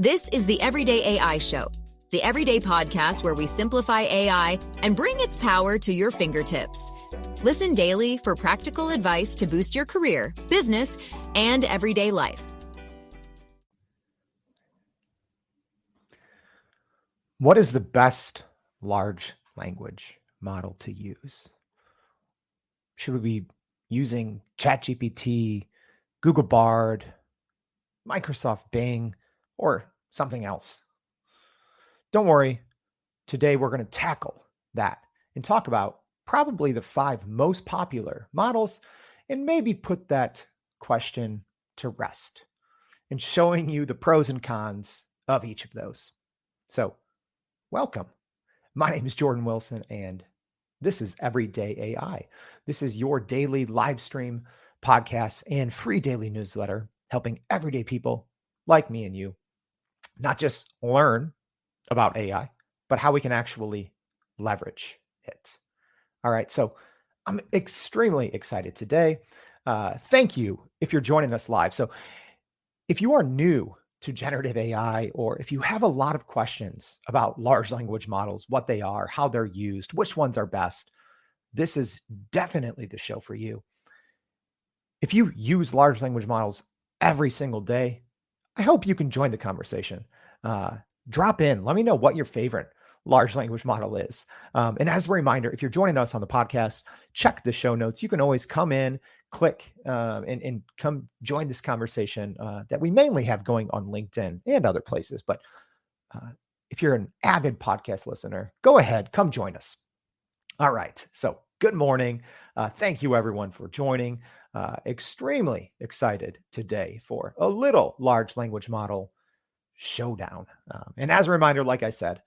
This is the Everyday AI Show, the everyday podcast where we simplify AI and bring its power to your fingertips. Listen daily for practical advice to boost your career, business, and everyday life. What is the best large language model to use? Should we be using ChatGPT, Google Bard, Microsoft Bing, or something else? Don't worry. Today we're going to tackle that and talk about probably the 5 most popular models and maybe put that question to rest and showing you the pros and cons of each of those. So, welcome. My name is Jordan Wilson, and this is Everyday AI. This is your daily live stream podcast and free daily newsletter helping everyday people like me and you not just learn about AI, but how we can actually leverage it. All right, so I'm extremely excited today. Thank you if you're joining us live. So if you are new to generative AI, or if you have a lot of questions about large language models, what they are, how they're used, which ones are best, this is definitely the show for you. If you use large language models every single day, I hope you can join the conversation. Drop in. Let me know what your favorite large language model is. And as a reminder, if you're joining us on the podcast, check the show notes. You can always come in, click, and come join this conversation that we mainly have going on LinkedIn and other places. But if you're an avid podcast listener, go ahead, come join us. All right. So good morning. Thank you, everyone, for joining. Extremely excited today for a little large language model showdown. And as a reminder, like I said,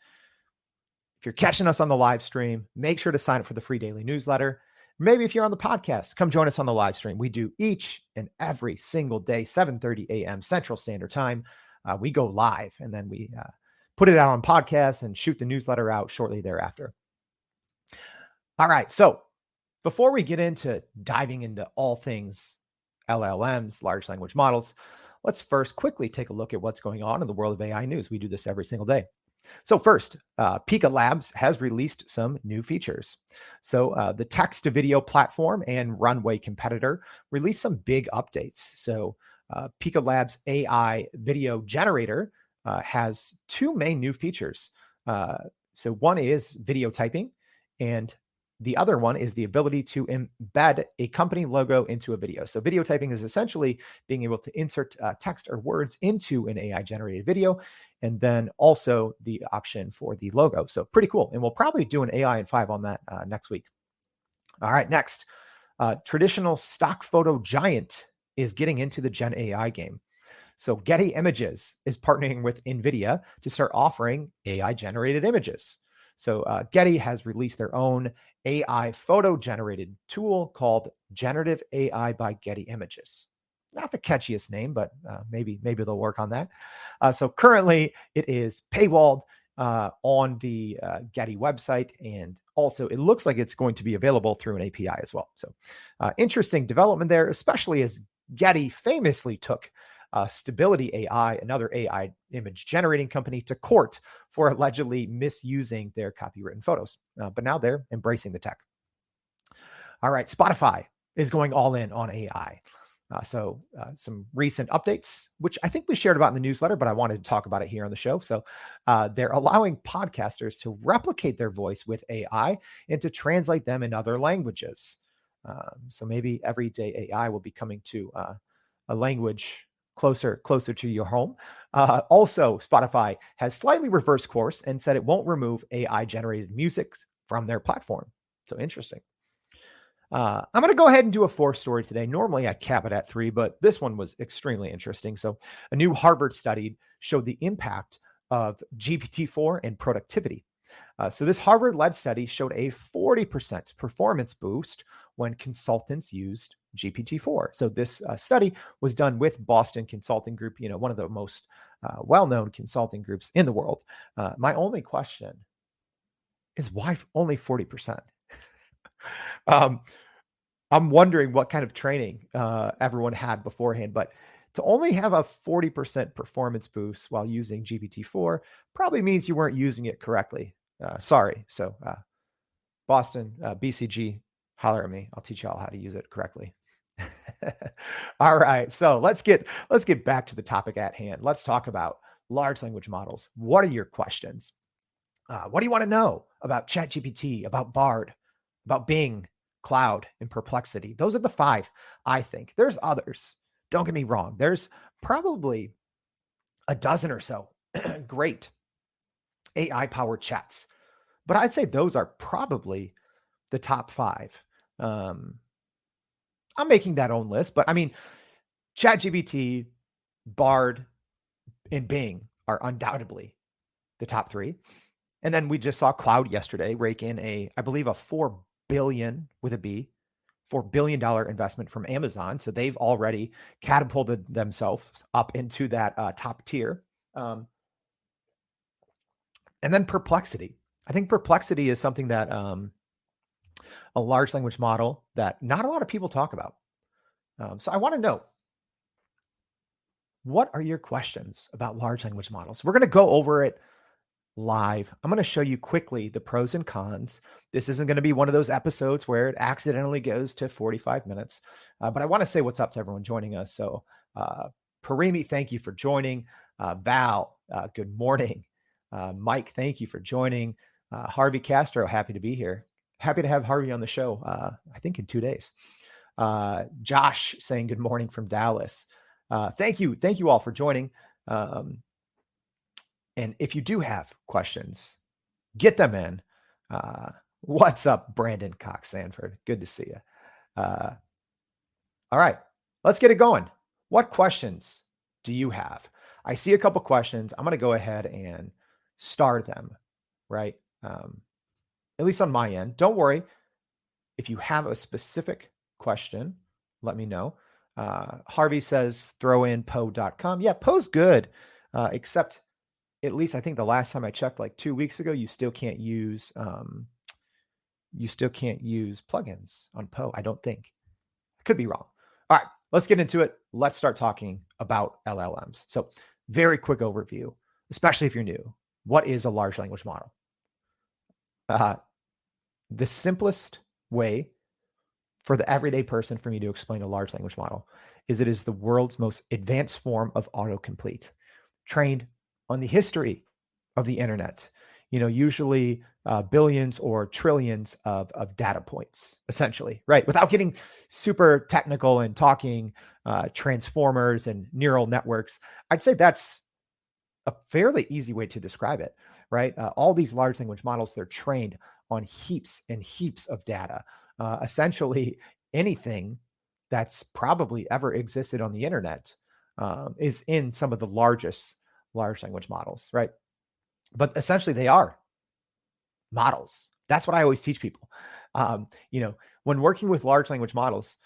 if you're catching us on the live stream, make sure to sign up for the free daily newsletter. Maybe if you're on the podcast, come join us on the live stream. We do each and every single day, 7:30 a.m. Central Standard Time. We go live and then we put it out on podcasts and shoot the newsletter out shortly thereafter. All right. So before we get into diving into all things LLMs, large language models, let's first quickly take a look at what's going on in the world of AI news. We do this every single day. So first, Pika Labs has released some new features. So the text-to-video platform and runway competitor released some big updates. So Pika Labs AI video generator has 2 main new features. So one is video typing, and the other one is the ability to embed a company logo into a video. So video typing is essentially being able to insert text or words into an AI-generated video, and then also the option for the logo. So pretty cool. And we'll probably do an AI in 5 on that next week. All right, next. Traditional stock photo giant is getting into the Gen AI game. So Getty Images is partnering with NVIDIA to start offering AI-generated images. So Getty has released their own AI photo generated tool called Generative AI by Getty Images. Not the catchiest name, but maybe they'll work on that. So currently it is paywalled on the Getty website, and also it looks like it's going to be available through an API as well. So interesting development there, especially as Getty famously took Stability AI, another AI image generating company, to court for allegedly misusing their copywritten photos. But now they're embracing the tech. All right, Spotify is going all in on AI. So some recent updates, which I think we shared about in the newsletter, but I wanted to talk about it here on the show. So they're allowing podcasters to replicate their voice with AI and to translate them in other languages. So maybe Everyday AI will be coming to a language closer to your home. Also, Spotify has slightly reversed course and said it won't remove AI generated music from their platform. So interesting. I'm going to go ahead and do a 4th story today. Normally I cap it at 3, but this one was extremely interesting. So a new Harvard study showed the impact of GPT-4 and productivity. So this Harvard-led study showed a 40% performance boost when consultants used GPT-4. So this study was done with Boston Consulting Group, one of the most well-known consulting groups in the world. My only question is why only 40%? I'm wondering what kind of training everyone had beforehand, but To only have a 40% performance boost while using GPT-4 probably means you weren't using it correctly. Sorry. So Boston, BCG, holler at me. I'll teach you all how to use it correctly. All right. So let's get back to the topic at hand. Let's talk about large language models. What are your questions? What do you want to know about ChatGPT, about Bard, about Bing, Cloud, and Perplexity? Those are the 5, I think. There's others. Don't get me wrong. There's probably a dozen or so great AI-powered chats, but I'd say those are probably the top 5. I'm making that own list, but I mean, ChatGPT, Bard, and Bing are undoubtedly the top 3. And then we just saw Cloud yesterday rake in I believe a $4 billion with a B, $4 billion investment from Amazon. So they've already catapulted themselves up into that top tier. And then Perplexity. I think Perplexity is something that a large language model that not a lot of people talk about. So I want to know, what are your questions about large language models? We're going to go over it live. I'm going to show you quickly the pros and cons. This isn't going to be one of those episodes where it accidentally goes to 45 minutes. But I want to say what's up to everyone joining us. So Parimi, thank you for joining. Val, good morning. Mike, thank you for joining. Harvey Castro, happy to be here. Happy to have Harvey on the show, I think in 2 days. Josh saying good morning from Dallas. Thank you all for joining. And if you do have questions, get them in. What's up, Brandon Cox Sanford? Good to see you. All right, let's get it going. What questions do you have? I see a couple questions. I'm going to go ahead and start them, right? At least on my end. Don't worry. If you have a specific question, let me know. Harvey says, throw in Poe.com. Yeah, Poe's good, except at least I think the last time I checked, like 2 weeks ago, you still can't use plugins on Poe. I don't think. I could be wrong. All right, let's get into it. Let's start talking about LLMs. So, very quick overview, especially if you're new. What is a large language model? The simplest way for the everyday person for me to explain a large language model is it is the world's most advanced form of autocomplete, trained on the history of the internet, usually billions or trillions of data points, essentially, right? Without getting super technical and talking transformers and neural networks, I'd say that's a fairly easy way to describe it, right? All these large language models, they're trained on heaps and heaps of data. Essentially, anything that's probably ever existed on the internet is in some of the largest large language models, right? But essentially, they are models. That's what I always teach people. When working with large language models,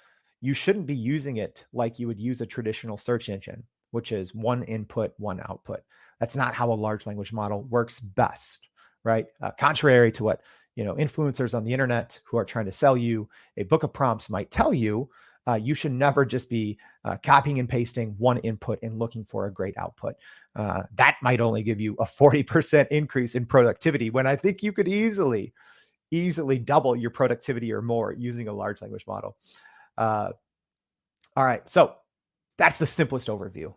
you shouldn't be using it like you would use a traditional search engine, which is one input, one output. That's not how a large language model works best, right? Contrary to what influencers on the internet who are trying to sell you a book of prompts might tell you, you should never just be copying and pasting one input and looking for a great output. That might only give you a 40% increase in productivity when I think you could easily double your productivity or more using a large language model. All right, so that's the simplest overview.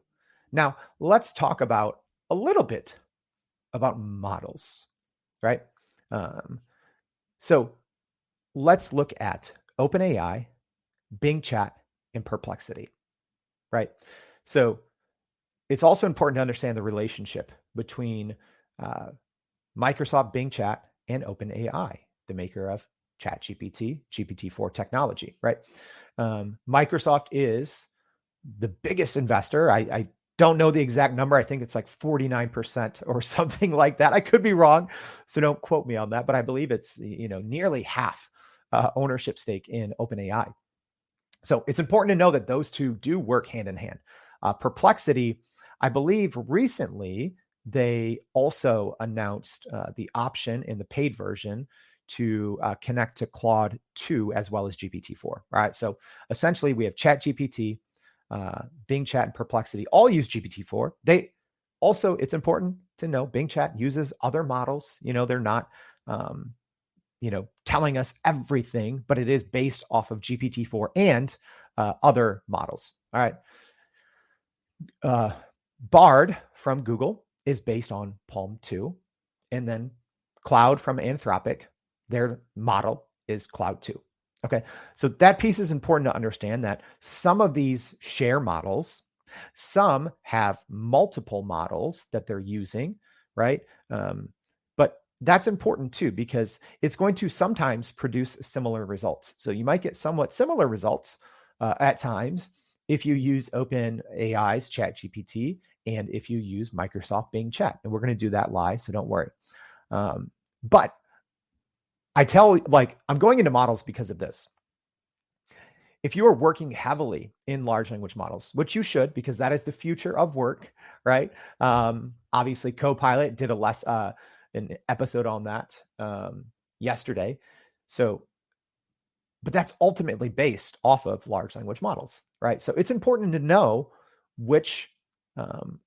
Now, let's talk about a little bit about models, right? So let's look at OpenAI, Bing Chat, and Perplexity, right? So it's also important to understand the relationship between Microsoft Bing Chat and OpenAI, the maker of ChatGPT, GPT-4 technology, right? Microsoft is the biggest investor. I don't know the exact number. I think it's like 49% or something like that. I could be wrong, so don't quote me on that, but I believe it's nearly half ownership stake in OpenAI. So it's important to know that those two do work hand in hand. Perplexity, I believe recently they also announced the option in the paid version to connect to Claude 2 as well as GPT-4. All right. So essentially we have ChatGPT, Bing Chat and Perplexity all use GPT-4. They also, it's important to know Bing Chat uses other models. They're not, telling us everything, but it is based off of GPT-4 and other models. All right. Bard from Google is based on Palm 2. And then Cloud from Anthropic, their model is Cloud 2. Okay. So that piece is important to understand, that some of these share models, some have multiple models that they're using, right? But that's important too, because it's going to sometimes produce similar results. So you might get somewhat similar results at times if you use OpenAI's ChatGPT and if you use Microsoft Bing Chat. And we're going to do that live, so don't worry. But I'm going into models because of this. If you are working heavily in large language models, which you should, because that is the future of work, right? Obviously, Copilot did an episode on that yesterday. But that's ultimately based off of large language models, right? So it's important to know which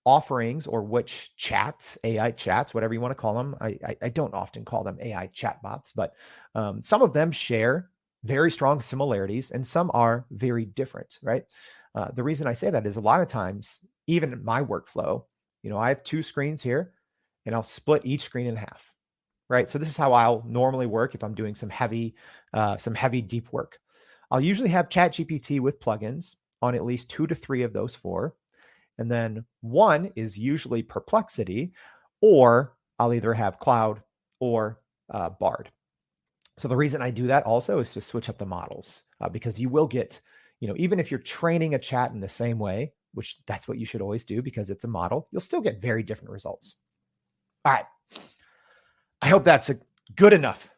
offerings or which chats, AI chats, whatever you want to call them. I don't often call them AI chatbots, but some of them share very strong similarities and some are very different, right? The reason I say that is a lot of times, even in my workflow, I have 2 screens here and I'll split each screen in half, right? So this is how I'll normally work if I'm doing some heavy deep work. I'll usually have ChatGPT with plugins on at least 2 to 3 of those 4. And then 1 is usually Perplexity, or I'll either have Cloud or Bard. So the reason I do that also is to switch up the models, because you will get, even if you're training a chat in the same way, which that's what you should always do because it's a model, you'll still get very different results. All right. I hope that's a good enough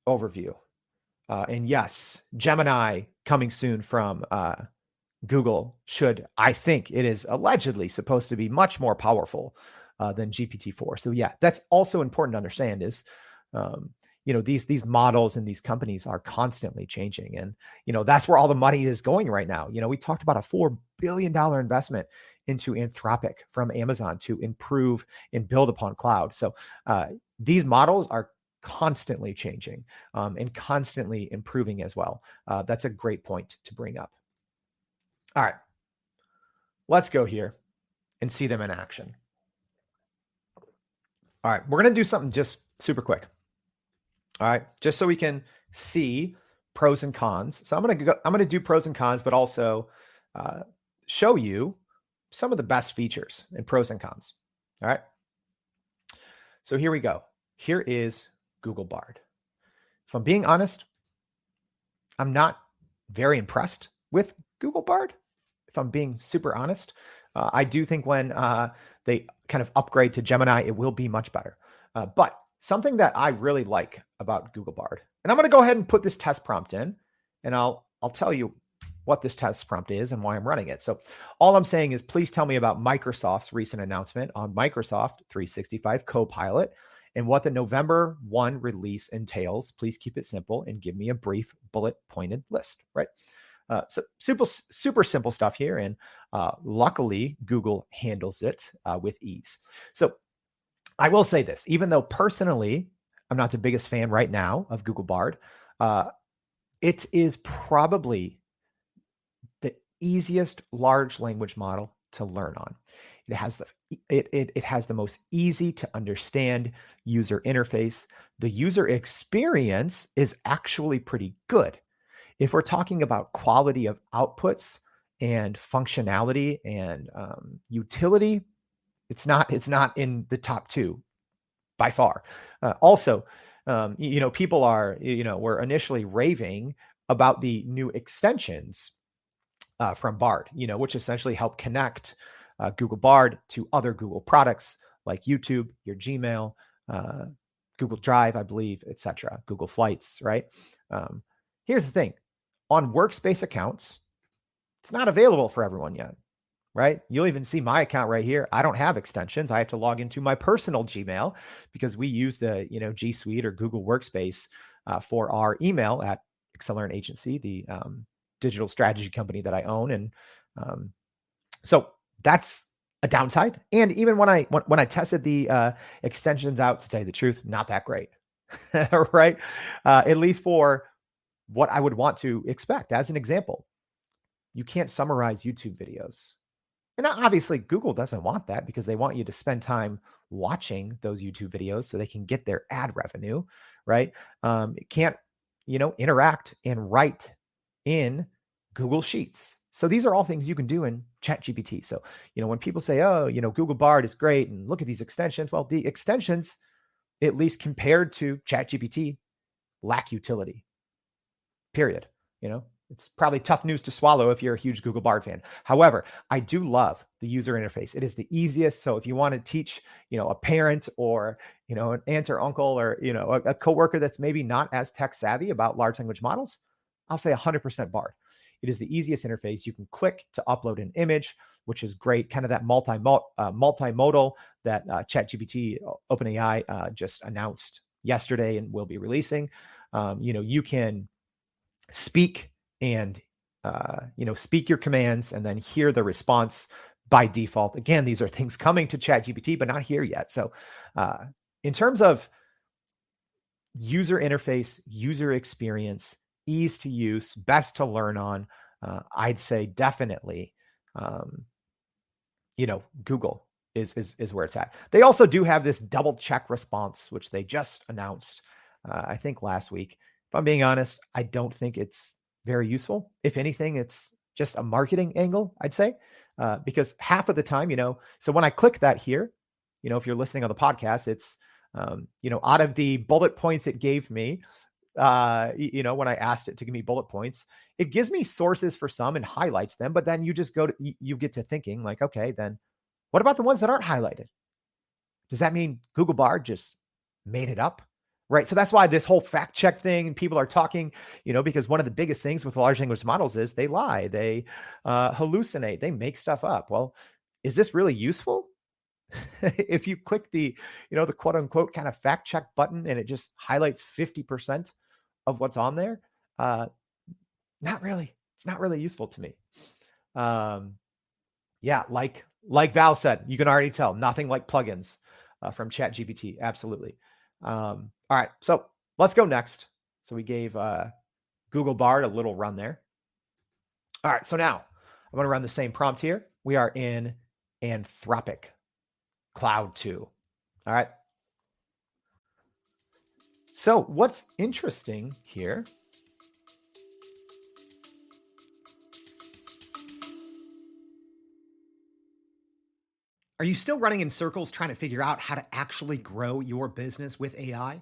overview. And yes, Gemini coming soon from Google I think it is allegedly supposed to be much more powerful than GPT-4. So yeah, that's also important to understand is, these models and these companies are constantly changing. And, that's where all the money is going right now. We talked about a $4 billion investment into Anthropic from Amazon to improve and build upon cloud. So these models are constantly changing and constantly improving as well. That's a great point to bring up. All right, let's go here and see them in action. All right, we're going to do something just super quick. All right, just so we can see pros and cons. So I'm going to do pros and cons, but also show you some of the best features and pros and cons. All right. So here we go. Here is Google Bard. If I'm being honest, I'm not very impressed with Google Bard. If I'm being super honest, I do think when they kind of upgrade to Gemini, it will be much better. But something that I really like about Google Bard, and I'm going to go ahead and put this test prompt in, and I'll tell you what this test prompt is and why I'm running it. So all I'm saying is, please tell me about Microsoft's recent announcement on Microsoft 365 Copilot and what the November 1 release entails. Please keep it simple and give me a brief bullet pointed list, right? So super simple stuff here. And luckily, Google handles it with ease. So I will say this, even though personally, I'm not the biggest fan right now of Google Bard, it is probably the easiest large language model to learn on. It has the most easy to understand user interface. The user experience is actually pretty good. If we're talking about quality of outputs and functionality and utility, it's not in the top 2 by far. Also, people were initially raving about the new extensions from Bard, which essentially help connect Google Bard to other Google products like YouTube, your Gmail, Google Drive, I believe, etc., Google Flights, right? Here's the thing. On workspace accounts, it's not available for everyone yet, right? You'll even see my account right here. I don't have extensions. I have to log into my personal Gmail because we use the G Suite or Google Workspace for our email at Accelerant Agency, the digital strategy company that I own. And So that's a downside. And even when I tested the extensions out, to tell you the truth, not that great, right? At least for what I would want to expect. As an example, you can't summarize YouTube videos. And obviously, Google doesn't want that because they want you to spend time watching those YouTube videos so they can get their ad revenue, right? It can't, interact and write in Google Sheets. So these are all things you can do in ChatGPT. So, when people say, oh, Google Bard is great and look at these extensions, well, the extensions, at least compared to ChatGPT, lack utility, period. It's probably tough news to swallow if you're a huge Google Bard fan. However, I do love the user interface. It is the easiest. So if you want to teach, a parent or, an aunt or uncle or, a coworker that's maybe not as tech savvy about large language models, I'll say 100% Bard. It is the easiest interface. You can click to upload an image, which is great. Kind of that multimodal that ChatGPT, OpenAI just announced yesterday and will be releasing. You can speak and speak your commands and then hear the response by default. Again, these are things coming to ChatGPT, but not here yet. So in terms of user interface, user experience, ease to use, best to learn on, I'd say definitely, Google is where it's at. They also do have this double check response, which they just announced, I think last week. If I'm being honest, I don't think it's very useful. If anything, it's just a marketing angle, I'd say, because half of the time, so when I click that here, if you're listening on the podcast, it's, out of the bullet points it gave me, when I asked it to give me bullet points, it gives me sources for some and highlights them, but then you just you get to thinking like, okay, then what about the ones that aren't highlighted? Does that mean Google Bard just made it up? Right. So that's why this whole fact check thing and people are talking, because one of the biggest things with large language models is they lie, they hallucinate, they make stuff up. Well, is this really useful? If you click the quote unquote kind of fact check button and it just highlights 50% of what's on there, not really. It's not really useful to me. Yeah, like Val said, you can already tell nothing like plugins from ChatGPT. Absolutely. All right, so let's go next. So we gave Google Bard a little run there. All right, so now I'm going to run the same prompt here. We are in Anthropic Claude 2. All right. So what's interesting here? Are you still running in circles trying to figure out how to actually grow your business with AI?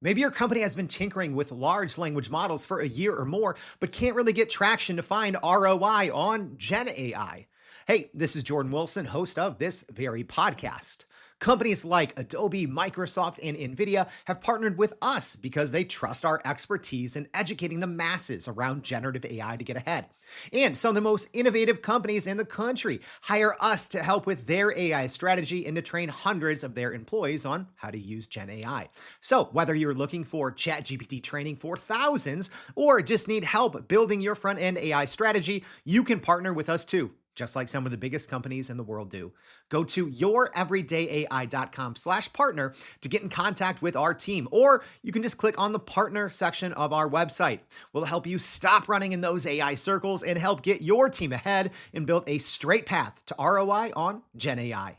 Maybe your company has been tinkering with large language models for a year or more, but can't really get traction to find ROI on Gen AI. Hey, this is Jordan Wilson, host of this very podcast. Companies like Adobe, Microsoft, and NVIDIA have partnered with us because they trust our expertise in educating the masses around generative AI to get ahead. And some of the most innovative companies in the country hire us to help with their AI strategy and to train hundreds of their employees on how to use Gen AI. So whether you're looking for ChatGPT training for thousands or just need help building your front-end AI strategy, you can partner with us too, just like some of the biggest companies in the world do. Go to youreverydayai.com/partner to get in contact with our team, or you can just click on the partner section of our website. We'll help you stop running in those AI circles and help get your team ahead and build a straight path to ROI on Gen AI.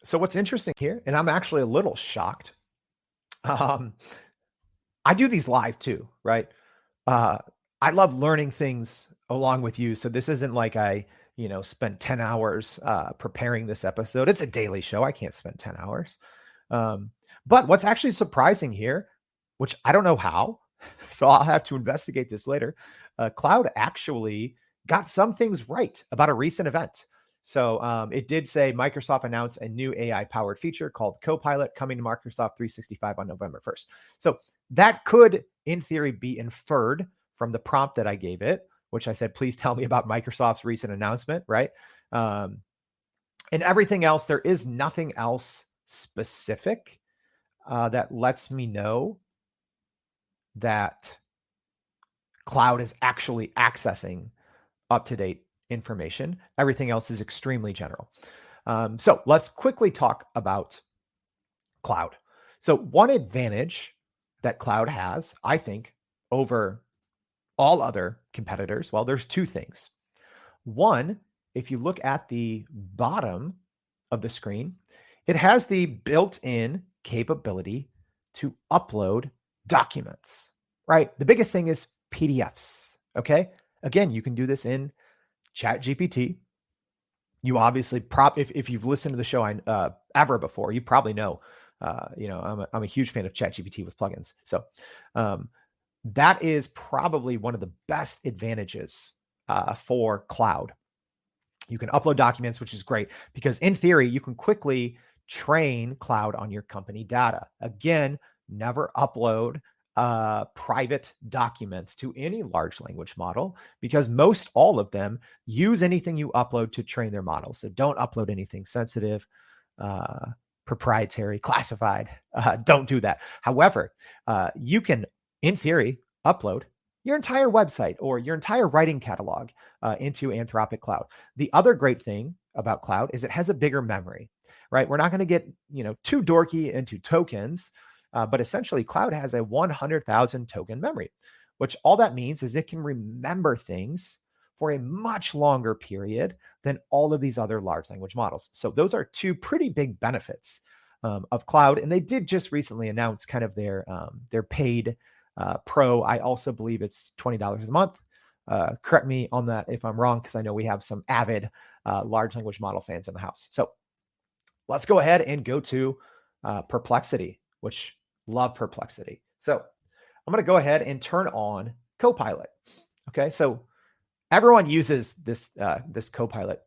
So what's interesting here, and I'm actually a little shocked. I do these live too, right? I love learning things along with you. So this isn't like I, spent 10 hours preparing this episode. It's a daily show. I can't spend 10 hours. But what's actually surprising here, which I don't know how, so I'll have to investigate this later. Claude actually got some things right about a recent event. So it did say Microsoft announced a new AI-powered feature called Copilot coming to Microsoft 365 on November 1st. So that could, in theory, be inferred from the prompt that I gave it, which I said, please tell me about Microsoft's recent announcement, right? And everything else, there is nothing else specific that lets me know that cloud is actually accessing up-to-date information. Everything else is extremely general. So let's quickly talk about cloud. So one advantage that cloud has, I think, over all other competitors, well, there's two things. One, if you look at the bottom of the screen, it has the built-in capability to upload documents, right? The biggest thing is PDFs, okay? Again, you can do this in ChatGPT. You obviously if you've listened to the show ever before, you probably know, I'm a huge fan of ChatGPT with plugins. So that is probably one of the best advantages for cloud. You can upload documents, which is great because in theory, you can quickly train cloud on your company data. Again, never upload private documents to any large language model because most all of them use anything you upload to train their models. So don't upload anything sensitive, proprietary, classified. Don't do that. However, you can, in theory, upload your entire website or your entire writing catalog into Anthropic Cloud. The other great thing about cloud is it has a bigger memory, right? We're not going to get too dorky into tokens, but essentially cloud has a 100,000 token memory, which all that means is it can remember things for a much longer period than all of these other large language models. So those are two pretty big benefits of cloud. And they did just recently announce kind of their paid Pro. I also believe it's $20 a month. Correct me on that if I'm wrong, because I know we have some avid large language model fans in the house. So let's go ahead and go to Perplexity, which love Perplexity. So I'm going to go ahead and turn on Copilot. Okay, so everyone uses this Copilot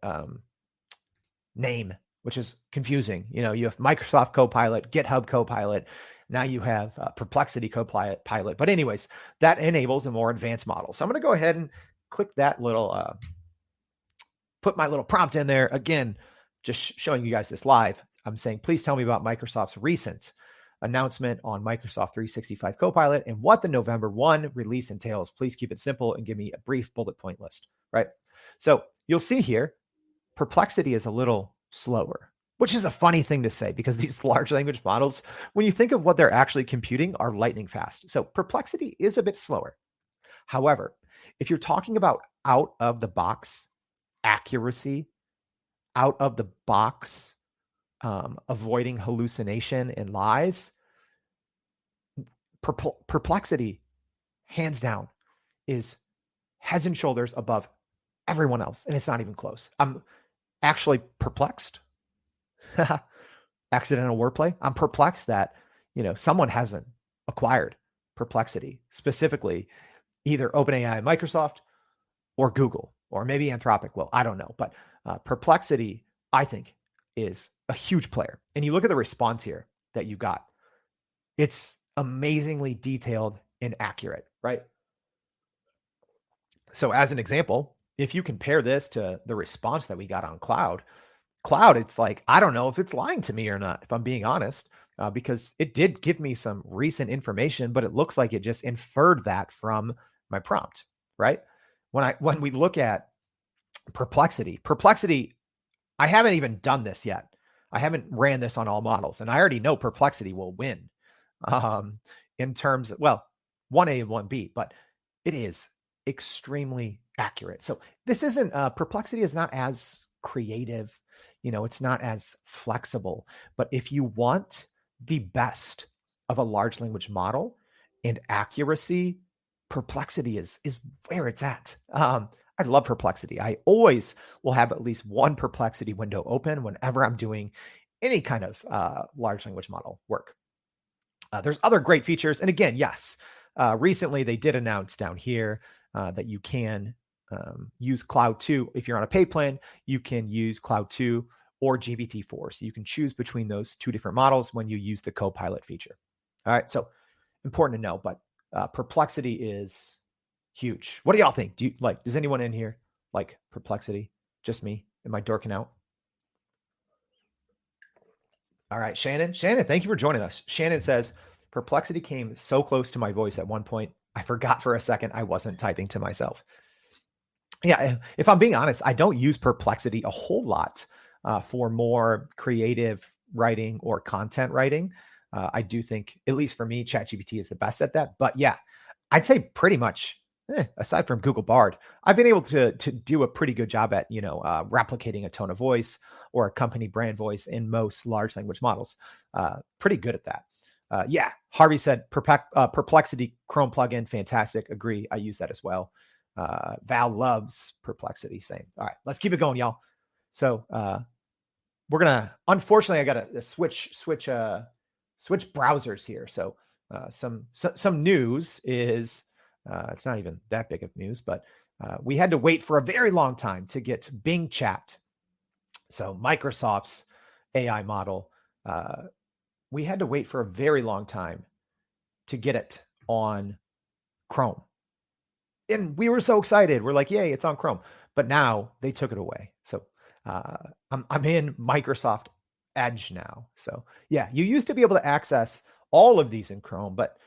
name, which is confusing. You have Microsoft Copilot, GitHub Copilot. Now you have Perplexity Copilot. But anyways, that enables a more advanced model. So I'm going to go ahead and click that little, put my little prompt in there. Again, just showing you guys this live. I'm saying, please tell me about Microsoft's recent announcement on Microsoft 365 Copilot and what the November 1 release entails. Please keep it simple and give me a brief bullet point list, right? So you'll see here, Perplexity is a little slower, which is a funny thing to say because these large language models, when you think of what they're actually computing, are lightning fast. So Perplexity is a bit slower. However, if you're talking about out of the box accuracy, out of the box avoiding hallucination and lies, Perplexity, hands down, is heads and shoulders above everyone else. And it's not even close. I'm actually perplexed. Accidental wordplay. I'm perplexed that, someone hasn't acquired Perplexity, specifically either OpenAI, Microsoft, or Google, or maybe Anthropic will. I don't know. But Perplexity, I think, is a huge player. And you look at the response here that you got. It's amazingly detailed and accurate, right? So as an example, if you compare this to the response that we got on Cloud, it's like, I don't know if it's lying to me or not, if I'm being honest, because it did give me some recent information, but it looks like it just inferred that from my prompt, right? When we look at Perplexity, I haven't even done this yet. I haven't ran this on all models, and I already know Perplexity will win in terms of, 1A and 1B, but it is extremely accurate. So this isn't, Perplexity is not as creative, it's not as flexible, but if you want the best of a large language model and accuracy, Perplexity is where it's at. I love Perplexity. I always will have at least one Perplexity window open whenever I'm doing any kind of large language model work. There's other great features. And again, yes, recently they did announce down here that you can use Cloud 2. If you're on a pay plan, you can use Cloud 2 or GPT-4. So you can choose between those two different models when you use the Copilot feature. All right, so important to know, but Perplexity is huge. What do y'all think? Does anyone in here like Perplexity? Just me? Am I dorking out? All right, Shannon, thank you for joining us. Shannon says, Perplexity came so close to my voice at one point, I forgot for a second I wasn't typing to myself. Yeah, if I'm being honest, I don't use Perplexity a whole lot for more creative writing or content writing. I do think, at least for me, ChatGPT is the best at that. But yeah, I'd say pretty much, aside from Google Bard, I've been able to do a pretty good job at replicating a tone of voice or a company brand voice in most large language models. Pretty good at that. Yeah, Harvey said Perplexity Chrome plugin, fantastic. Agree. I use that as well. Val loves Perplexity. Same. All right, let's keep it going, y'all. So we're gonna. Unfortunately, I gotta switch browsers here. So some news is it's not even that big of news, but we had to wait for a very long time to get Bing Chat. So Microsoft's AI model. We had to wait for a very long time to get it on Chrome. And we were so excited. We're like, yay, it's on Chrome. But now they took it away. So I'm in Microsoft Edge now. So yeah, you used to be able to access all of these in Chrome, but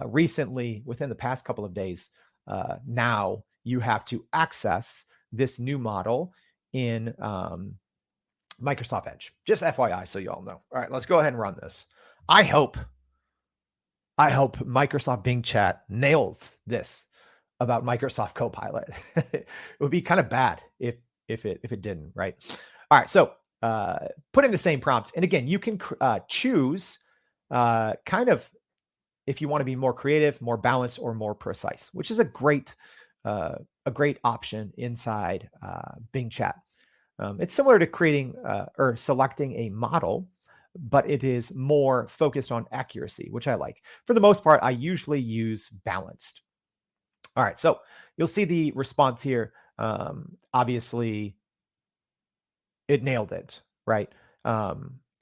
recently, within the past couple of days, now you have to access this new model in Microsoft Edge. Just FYI, so you all know. All right, let's go ahead and run this. I hope Microsoft Bing Chat nails this about Microsoft Copilot. It would be kind of bad if it didn't, right? All right, so put in the same prompt, and again, you can choose kind of if you want to be more creative, more balanced, or more precise, which is a great option inside Bing Chat. It's similar to creating or selecting a model, but it is more focused on accuracy, which I like. For the most part, I usually use balanced. All right, so you'll see the response here. Obviously, it nailed it, right?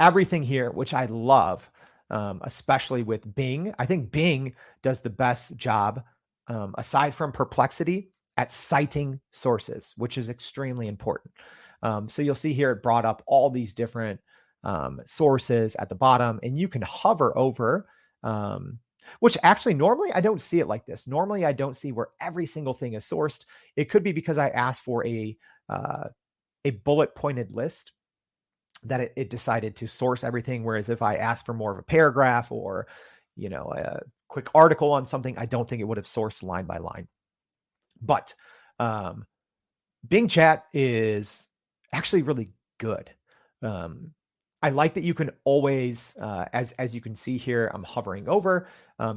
Everything here, which I love, especially with Bing. I think Bing does the best job, aside from Perplexity, at citing sources, which is extremely important. So you'll see here it brought up all these different sources at the bottom, and you can hover over, which actually normally I don't see it like this. Normally I don't see where every single thing is sourced. It could be because I asked for a bullet pointed list that it decided to source everything. Whereas if I asked for more of a paragraph or, a quick article on something, I don't think it would have sourced line by line. But Bing Chat is actually really good. I like that you can always, as you can see here, I'm hovering over.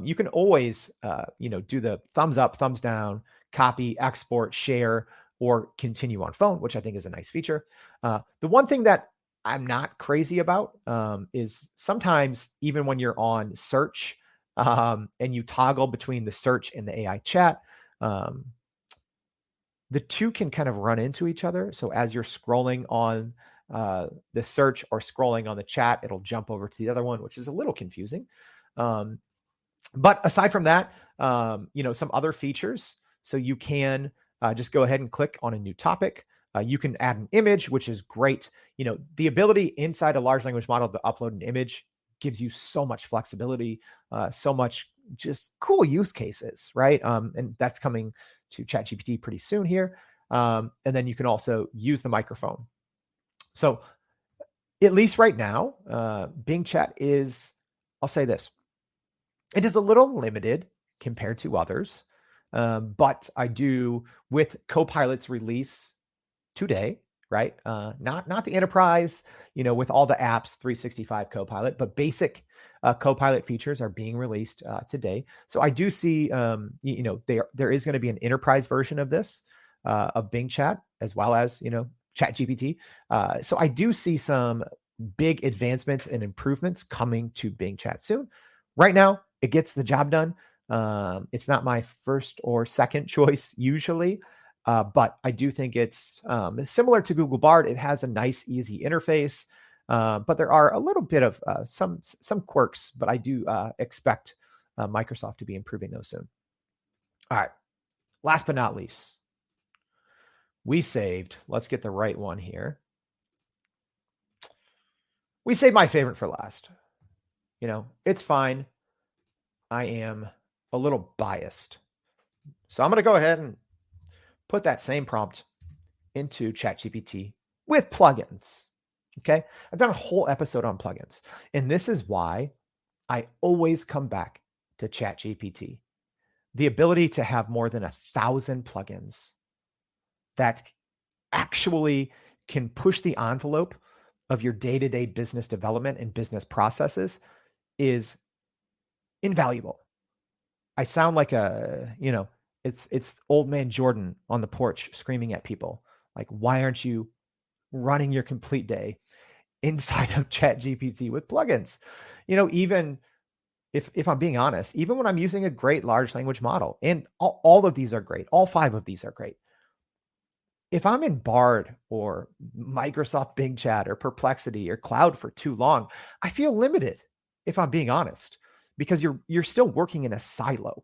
You can always, do the thumbs up, thumbs down, copy, export, share, or continue on phone, which I think is a nice feature. The one thing that I'm not crazy about is sometimes even when you're on search and you toggle between the search and the AI chat, the two can kind of run into each other. So as you're scrolling on the search or scrolling on the chat, it'll jump over to the other one, which is a little confusing. But aside from that, some other features. So you can just go ahead and click on a new topic. You can add an image, which is great. The ability inside a large language model to upload an image gives you so much flexibility, so much just cool use cases, right? And that's coming to ChatGPT pretty soon here. And then you can also use the microphone. So at least right now, Bing Chat is, I'll say this, it is a little limited compared to others. But I do, with Copilot's release today, right? Not the enterprise, with all the apps, 365 Copilot, but basic Copilot features are being released today. So I do see, there is going to be an enterprise version of this, of Bing Chat, as well as, ChatGPT. So I do see some big advancements and improvements coming to Bing Chat soon. Right now, it gets the job done. It's not my first or second choice usually, but I do think it's similar to Google Bard. It has a nice, easy interface, but there are a little bit of some quirks, but I do expect Microsoft to be improving those soon. All right, last but not least, we saved, let's get the right one here. We saved my favorite for last. It's fine. I am a little biased. So I'm going to go ahead and put that same prompt into ChatGPT with plugins. Okay. I've done a whole episode on plugins, and this is why I always come back to ChatGPT. The ability to have more than 1,000 plugins that actually can push the envelope of your day-to-day business development and business processes is invaluable. I sound like it's old man Jordan on the porch screaming at people. Like, why aren't you running your complete day inside of ChatGPT with plugins? Even if I'm being honest, even when I'm using a great large language model, and all of these are great, all 5 of these are great. If I'm in Bard or Microsoft Bing Chat or Perplexity or Cloud for too long, I feel limited, if I'm being honest, because you're still working in a silo,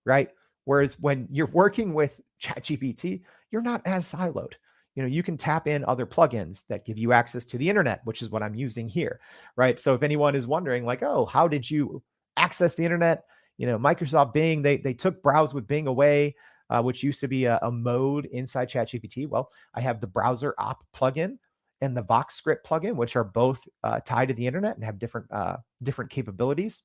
right? Whereas when you're working with ChatGPT, you're not as siloed. You can tap in other plugins that give you access to the internet, which is what I'm using here, right? So if anyone is wondering, like, oh, how did you access the internet? Microsoft Bing, they took Browse with Bing away, which used to be a mode inside ChatGPT. Well, I have the browser op plugin and the Vox script plugin, which are both tied to the internet and have different capabilities.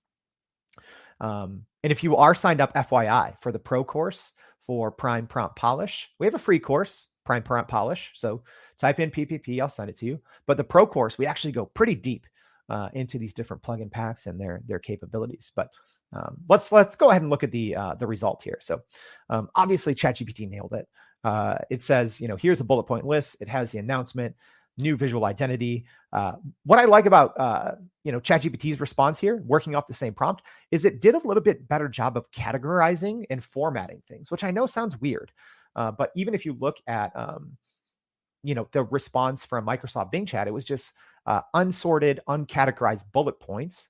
And if you are signed up, FYI, for the pro course for Prime Prompt Polish, we have a free course, Prime Prompt Polish. So type in PPP, I'll send it to you. But the pro course, we actually go pretty deep into these different plugin packs and their capabilities. But let's go ahead and look at the result here. So obviously ChatGPT nailed it. It says, here's a bullet point list. It has the announcement, new visual identity. What I like about ChatGPT's response here, working off the same prompt, is it did a little bit better job of categorizing and formatting things, which I know sounds weird. But even if you look at the response from Microsoft Bing Chat, it was just unsorted, uncategorized bullet points.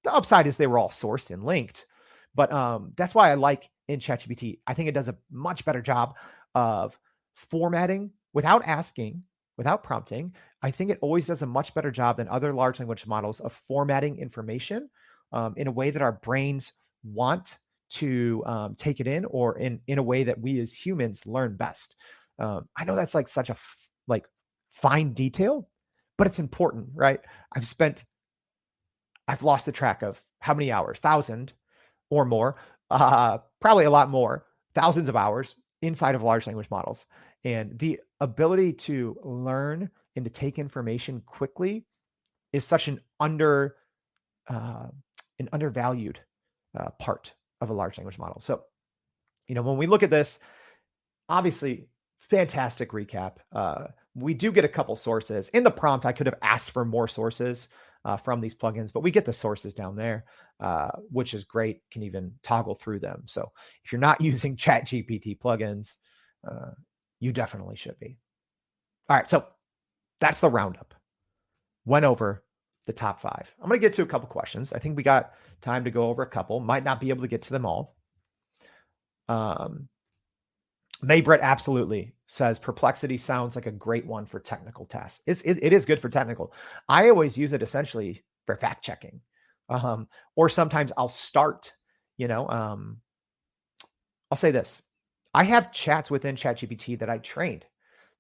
The upside is they were all sourced and linked, but that's why I like in ChatGPT. I think it does a much better job of formatting without asking, without prompting. I think it always does a much better job than other large language models of formatting information in a way that our brains want to take it in, or in a way that we as humans learn best. I know that's like such a fine detail, but it's important, right? I've lost the track of how many hours, 1,000 or more, probably a lot more, thousands of hours inside of large language models. And the ability to learn and to take information quickly is such an undervalued part of a large language model. So, when we look at this, obviously, fantastic recap. We do get a couple sources. In the prompt, I could have asked for more sources from these plugins, but we get the sources down there, which is great. Can even toggle through them. So if you're not using ChatGPT plugins, you definitely should be. All right, so that's the roundup. Went over the top 5. I'm going to get to a couple questions. I think we got time to go over a couple. Might not be able to get to them all. Maybrett absolutely says Perplexity sounds like a great one for technical tests. It is good for technical. I always use it essentially for fact checking, or sometimes I'll start. I'll say this: I have chats within ChatGPT that I trained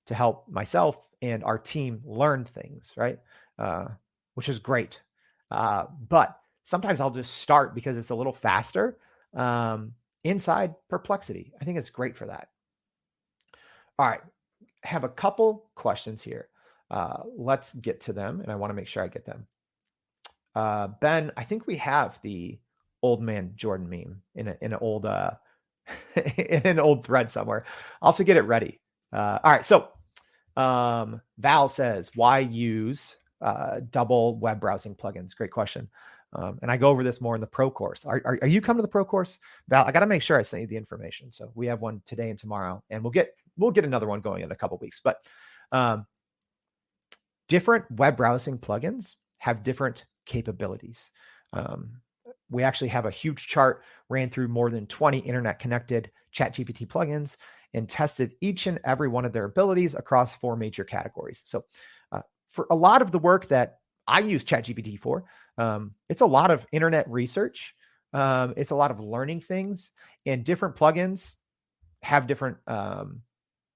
to help myself and our team learn things, right? Which is great. But sometimes I'll just start because it's a little faster inside Perplexity. I think it's great for that. All right, I have a couple questions here. Let's get to them, and I want to make sure I get them. Ben, I think we have the old man Jordan meme in an old in an old thread somewhere. I'll have to get it ready. All right, so Val says, why use double web browsing plugins? Great question. And I go over this more in the pro course. Are you coming to the pro course, Val? I got to make sure I send you the information. So we have one today and tomorrow, and we'll get another one going in a couple weeks. But different web browsing plugins have different capabilities. We actually have a huge chart, ran through more than 20 internet connected ChatGPT plugins and tested each and every one of their abilities across 4 major categories. So for a lot of the work that I use ChatGPT for, it's a lot of internet research, It's a lot of learning things, and different plugins have different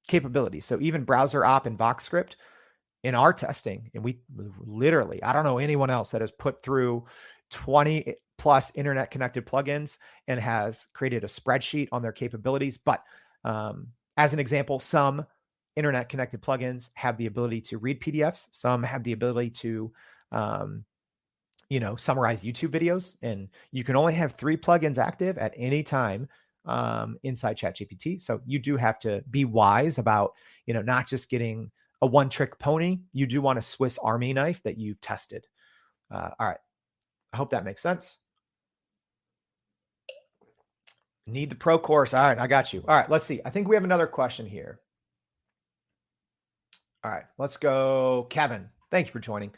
capabilities. So even Browser Op and VoxScript in our testing, and we literally, I don't know anyone else that has put through 20 plus internet connected plugins and has created a spreadsheet on their capabilities. But as an example, some internet connected plugins have the ability to read PDFs. Some have the ability to, summarize YouTube videos, and you can only have 3 plugins active at any time inside ChatGPT. So you do have to be wise about, not just getting a one-trick pony. You do want a Swiss Army knife that you've tested. All right. I hope that makes sense. Need the pro course. All right, I got you. All right, let's see. I think we have another question here. All right, let's go. Kevin, thank you for joining.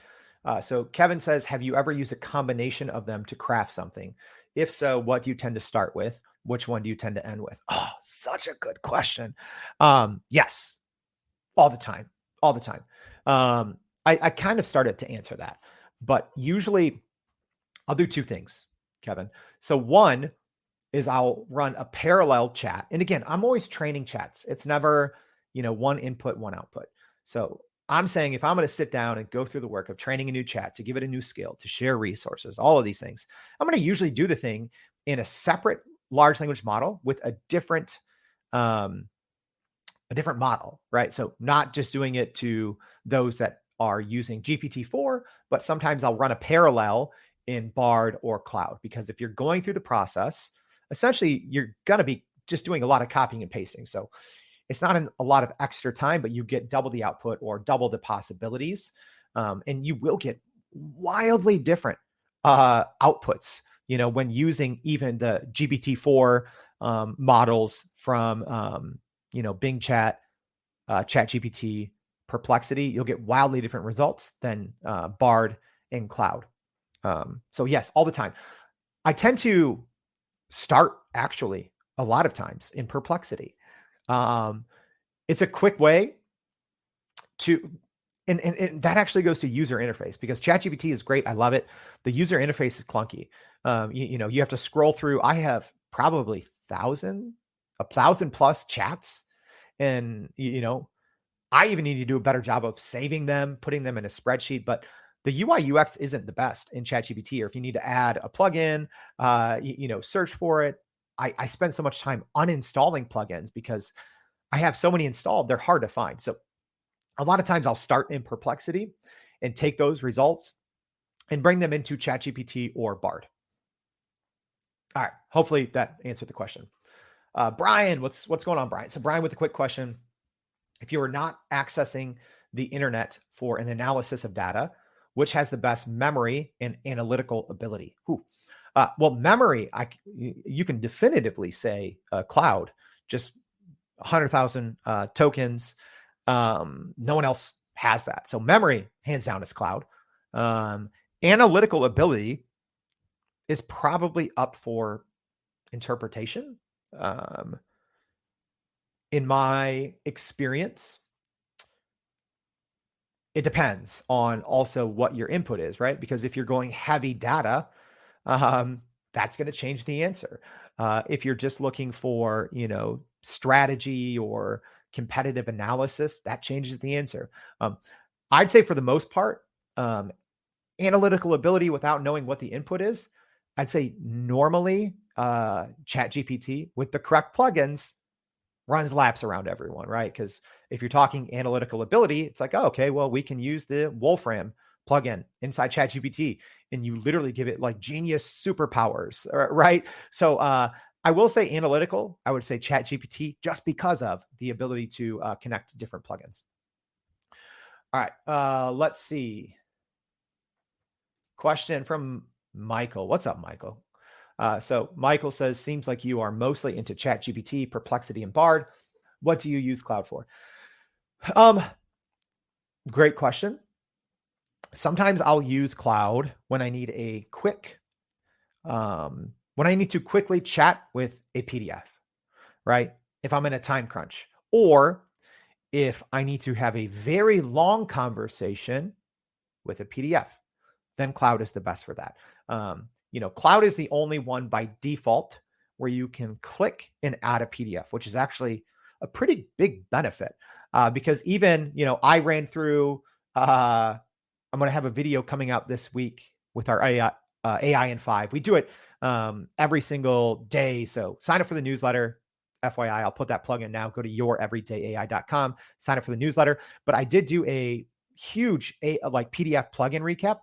So Kevin says, have you ever used a combination of them to craft something? If so, what do you tend to start with? Which one do you tend to end with? Oh, such a good question. Yes, all the time. I kind of started to answer that, but usually I'll do 2 things, Kevin. So one is I'll run a parallel chat. And again, I'm always training chats. It's never, one input, one output. So I'm saying if I'm going to sit down and go through the work of training a new chat, to give it a new skill, to share resources, all of these things, I'm going to usually do the thing in a separate large language model with a different model, right? So not just doing it to those that are using GPT-4, but sometimes I'll run a parallel in Bard or Cloud, because if you're going through the process, essentially you're going to be just doing a lot of copying and pasting. So it's not a lot of extra time, but you get double the output or double the possibilities. And you will get wildly different outputs, when using even the GPT-4 models from, Bing Chat, ChatGPT, Perplexity. You'll get wildly different results than Bard and Cloud. So yes, all the time. I tend to start actually a lot of times in Perplexity. It's a quick way to, and that actually goes to user interface, because ChatGPT is great. I love it. The user interface is clunky. You have to scroll through. I have probably 1,000 plus chats, and I even need to do a better job of saving them, putting them in a spreadsheet. But the UI UX isn't the best in ChatGPT. Or if you need to add a plugin, search for it. I spend so much time uninstalling plugins because I have so many installed, they're hard to find. So a lot of times I'll start in Perplexity and take those results and bring them into ChatGPT or Bard. All right. Hopefully that answered the question. Brian, what's going on, Brian? So Brian with a quick question. If you are not accessing the internet for an analysis of data, which has the best memory and analytical ability? Well, memory, you can definitively say Cloud, just 100,000 tokens. No one else has that. So memory, hands down, is Cloud. Analytical ability is probably up for interpretation. In my experience, it depends on also what your input is, right? Because if you're going heavy data, that's going to change the answer. If you're just looking for, strategy or competitive analysis, that changes the answer. I'd say for the most part, analytical ability without knowing what the input is, I'd say normally ChatGPT with the correct plugins runs laps around everyone, right? Because if you're talking analytical ability, it's like, oh, okay, well, we can use the Wolfram plugin inside ChatGPT, and you literally give it like genius superpowers, right? So I will say analytical, I would say ChatGPT, just because of the ability to connect to different plugins. All right, let's see. Question from Michael. What's up, Michael? So Michael says, seems like you are mostly into ChatGPT, Perplexity, and Bard. What do you use Cloud for? Great question. Sometimes I'll use Cloud when I need a quick, when I need to quickly chat with a PDF, right? If I'm in a time crunch, or if I need to have a very long conversation with a PDF, then Cloud is the best for that. Claude is the only one by default where you can click and add a PDF, which is actually a pretty big benefit because even, I ran through, I'm going to have a video coming out this week with our AI in 5. We do it every single day. So sign up for the newsletter. FYI, I'll put that plug in now. Go to youreverydayai.com, sign up for the newsletter. But I did do a huge PDF plugin recap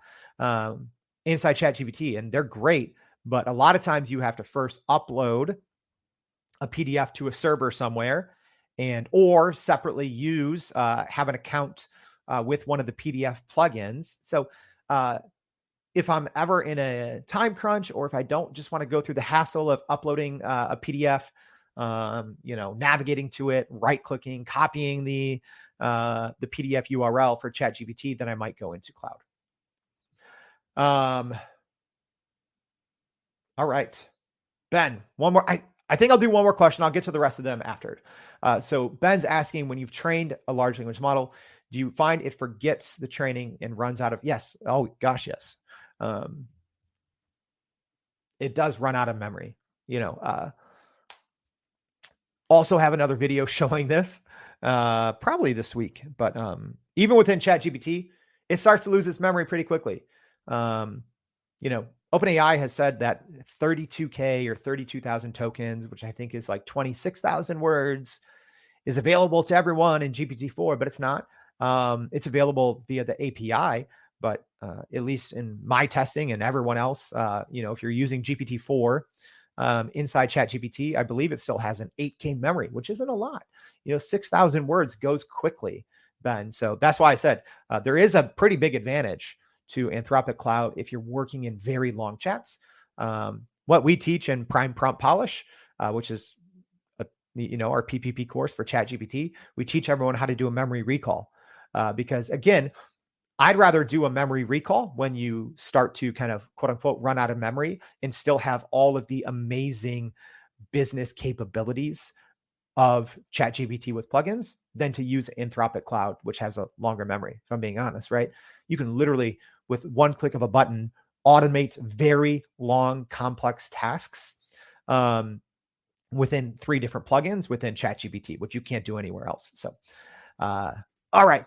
inside ChatGPT, and they're great. But a lot of times you have to first upload a PDF to a server somewhere or separately have an account with one of the PDF plugins. So if I'm ever in a time crunch, or if I don't just want to go through the hassle of uploading a PDF, navigating to it, right-clicking, copying the PDF URL for ChatGPT, then I might go into Cloud. All right, Ben, one more. I think I'll do one more question. I'll get to the rest of them after. So Ben's asking, when you've trained a large language model, do you find it forgets the training and runs out of? Yes. Oh gosh, yes. It does run out of memory. Also have another video showing this probably this week. But even within ChatGPT, it starts to lose its memory pretty quickly. OpenAI has said that 32K or 32,000 tokens, which I think is like 26,000 words, is available to everyone in GPT-4, but it's not. It's available via the API, but at least in my testing and everyone else, if you're using GPT-4 inside ChatGPT, I believe it still has an 8K memory, which isn't a lot. 6,000 words goes quickly, Ben. So that's why I said there is a pretty big advantage to Anthropic Claude if you're working in very long chats. What we teach in Prime Prompt Polish, which is our PPP course for ChatGPT, we teach everyone how to do a memory recall. Because again, I'd rather do a memory recall when you start to kind of quote unquote run out of memory and still have all of the amazing business capabilities of ChatGPT with plugins than to use Anthropic Claude, which has a longer memory, if I'm being honest, right? You can literally, with one click of a button, automate very long, complex tasks within 3 different plugins within ChatGPT, which you can't do anywhere else. So, all right.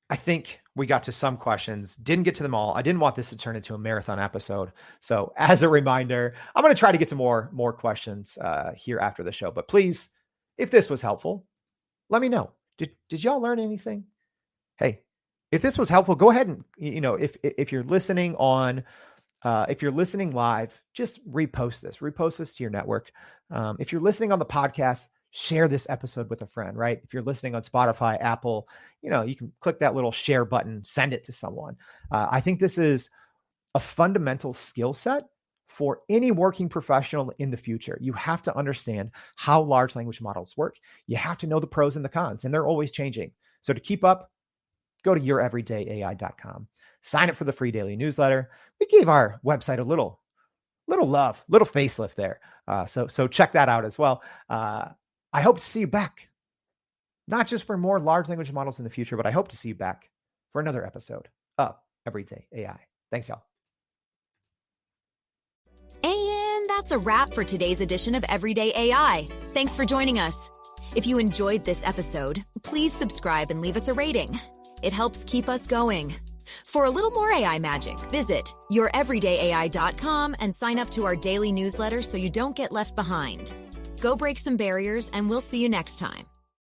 I think we got to some questions. Didn't get to them all. I didn't want this to turn into a marathon episode. So as a reminder, I'm going to try to get to more questions here after the show. But please, if this was helpful, let me know. Did y'all learn anything? Hey, if this was helpful, go ahead and, if you're listening on, if you're listening live, just repost this to your network. If you're listening on the podcast, share this episode with a friend, right? If you're listening on Spotify, Apple, you can click that little share button, send it to someone. I think this is a fundamental skill set for any working professional in the future. You have to understand how large language models work. You have to know the pros and the cons, and they're always changing. So to keep up, go to youreverydayai.com. Sign up for the free daily newsletter. We gave our website a little love, little facelift there. So check that out as well. I hope to see you back, not just for more large language models in the future, but I hope to see you back for another episode of Everyday AI. Thanks, y'all. And that's a wrap for today's edition of Everyday AI. Thanks for joining us. If you enjoyed this episode, please subscribe and leave us a rating. It helps keep us going. For a little more AI magic, visit youreverydayai.com and sign up to our daily newsletter so you don't get left behind. Go break some barriers, and we'll see you next time.